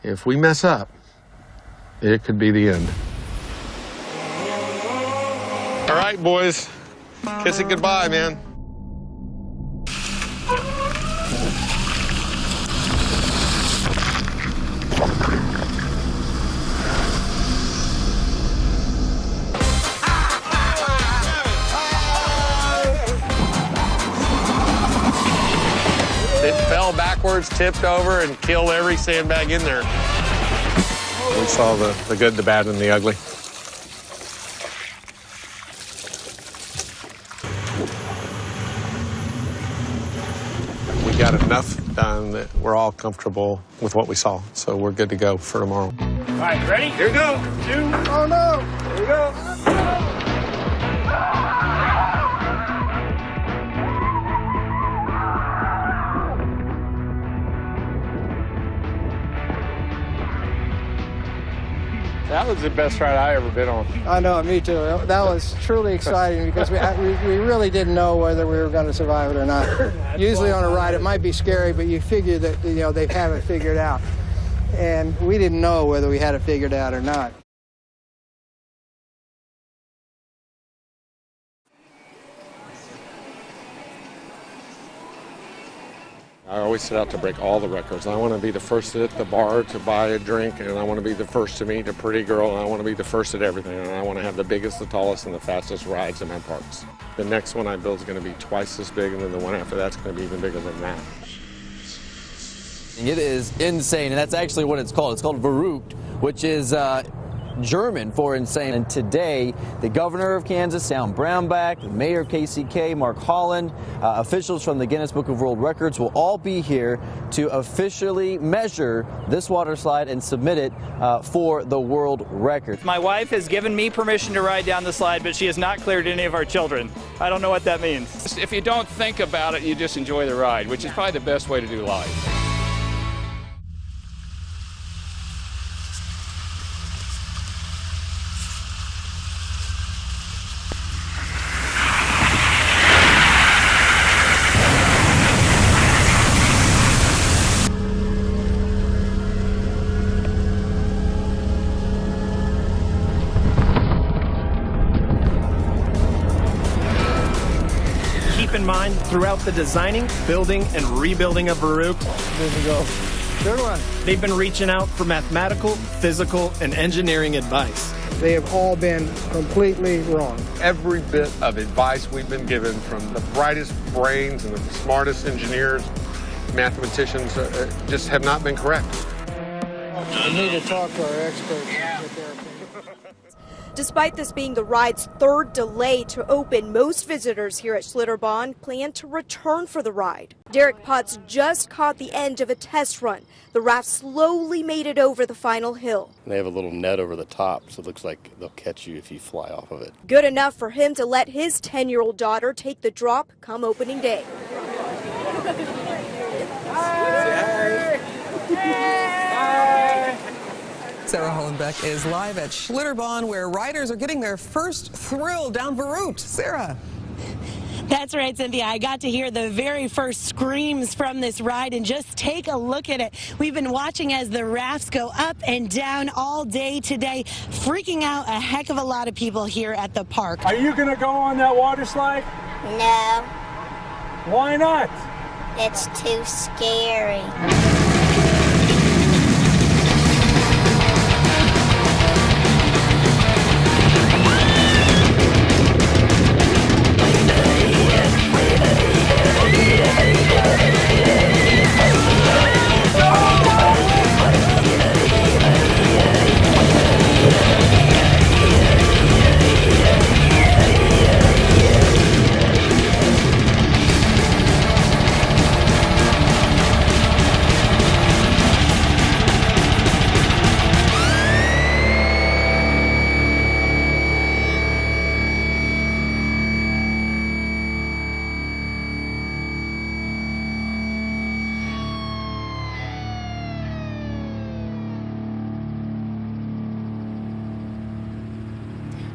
If we mess up, it could be the end. All right, boys. Kiss it goodbye, man. It fell backwards, tipped over, and killed every sandbag in there. We saw the good, the bad, and the ugly. We got enough done that we're all comfortable with what we saw, so we're good to go for tomorrow. All right, ready? Here we go. 2. Oh, no. Here we go. That was the best ride I ever been on. I know, me too. That was truly exciting because we really didn't know whether we were going to survive it or not. Usually on a ride it might be scary, but you figure that they have it figured out. And we didn't know whether we had it figured out or not. I always set out to break all the records. I want to be the first at the bar to buy a drink, and I want to be the first to meet a pretty girl, and I want to be the first at everything, and I want to have the biggest, the tallest, and the fastest rides in my parks. The next one I build is going to be twice as big, and then the one after that's going to be even bigger than that. It is insane, and that's actually what it's called. It's called Verrückt, which is German for insane. And today, the governor of Kansas, Alan Brownback, the mayor of KCK, Mark Holland, officials from the Guinness Book of World Records will all be here to officially measure this water slide and submit it for the world record. My wife has given me permission to ride down the slide, but she has not cleared any of our children. I don't know what that means. If you don't think about it, you just enjoy the ride, which is probably the best way to do life. Keep in mind, throughout the designing, building, and rebuilding of Verrückt, There we go. Good one. they've been reaching out for mathematical, physical, and engineering advice. They have all been completely wrong. Every bit of advice we've been given from the brightest brains and the smartest engineers, mathematicians, just have not been correct. We need to talk to our experts and get their opinion. Despite this being the ride's third delay to open, most visitors here at Schlitterbahn plan to return for the ride. Derek Potts just caught the end of a test run. The raft slowly made it over the final hill. They have a little net over the top, so it looks like they'll catch you if you fly off of it. Good enough for him to let his 10-year-old daughter take the drop come opening day. Sarah Hollenbeck is live at Schlitterbahn, where riders are getting their first thrill down Verrückt. Sarah. That's right, Cynthia. I got to hear the very first screams from this ride, and just take a look at it. We've been watching as the rafts go up and down all day today, freaking out a heck of a lot of people here at the park. Are you going to go on that water slide? No, Why not? it's too scary.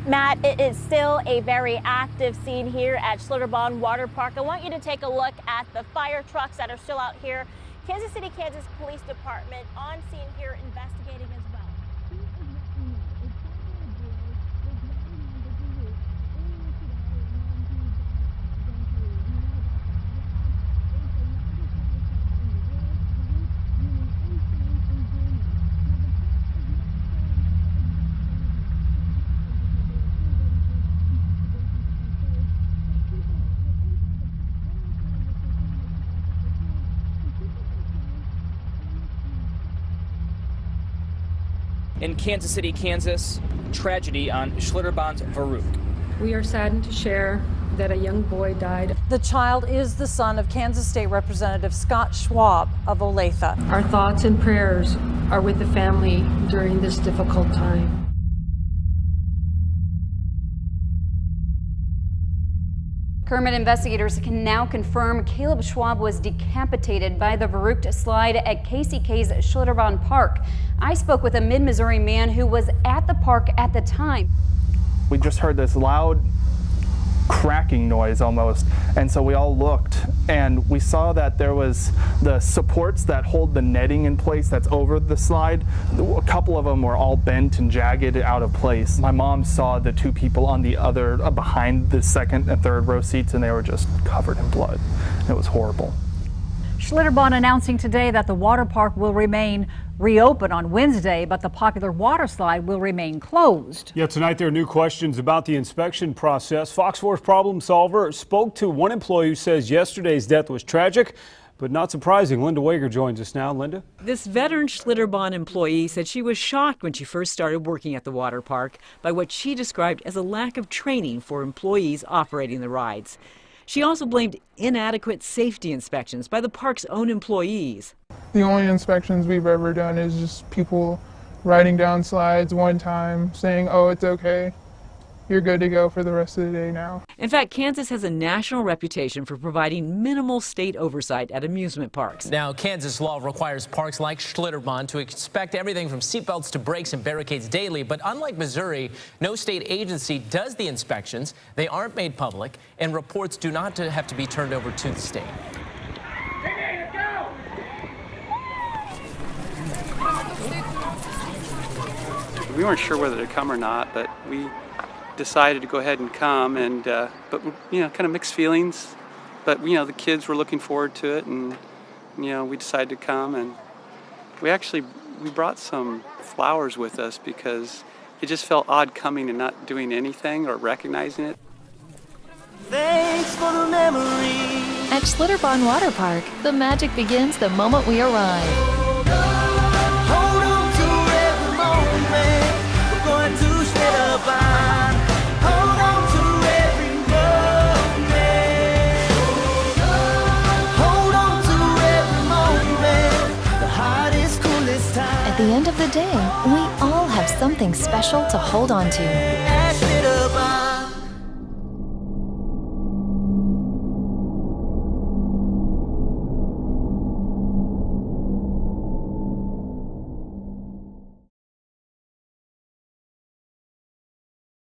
Matt, it is still a very active scene here at Schlitterbahn Water Park. I want you to take a look at the fire trucks that are still out here Kansas City, Kansas Police Department on scene here investigating as well. In Kansas City, Kansas, tragedy on Schlitterbahn's Verrückt. We are saddened to share that a young boy died. The child is the son of Kansas State Representative Scott Schwab of Olathe. Our thoughts and prayers are with the family during this difficult time. Kermit investigators can now confirm Caleb Schwab was decapitated by the Verrückt slide at KCK's Schlitterbahn Park. I spoke with a Mid-Missouri man who was at the park at the time. We just heard this loud cracking noise almost, and so we all looked and we saw that there was the supports that hold the netting in place that's over the slide. A couple of them were all bent and jagged out of place. My mom saw the two people on the other behind the second and third row seats, and they were just covered in blood. It was horrible. Schlitterbahn announcing today that the water park will remain reopened on Wednesday, but the popular water slide will remain closed. Yeah, tonight there are new questions about the inspection process. Fox 4's problem solver spoke to one employee who says yesterday's death was tragic, but not surprising. Linda Wager joins us now. Linda? This veteran Schlitterbahn employee said she was shocked when she first started working at the water park by what she described as a lack of training for employees operating the rides. She also blamed inadequate safety inspections by the park's own employees. The only inspections we've ever done is just people riding down slides one time, saying, oh, it's okay, you're good to go for the rest of the day now. In fact, Kansas has a national reputation for providing minimal state oversight at amusement parks. Now, Kansas law requires parks like Schlitterbahn to inspect everything from seatbelts to brakes and barricades daily. But unlike Missouri, no state agency does the inspections. They aren't made public, and reports do not have to be turned over to the state. We weren't sure whether to come or not, but we decided to go ahead and come, and but kind of mixed feelings. But the kids were looking forward to it, and we decided to come, and we brought some flowers with us because it just felt odd coming and not doing anything or recognizing it. Thanks for the memory. At Schlitterbahn Water Park, the magic begins the moment we arrive. At the end of the day, we all have something special to hold on to.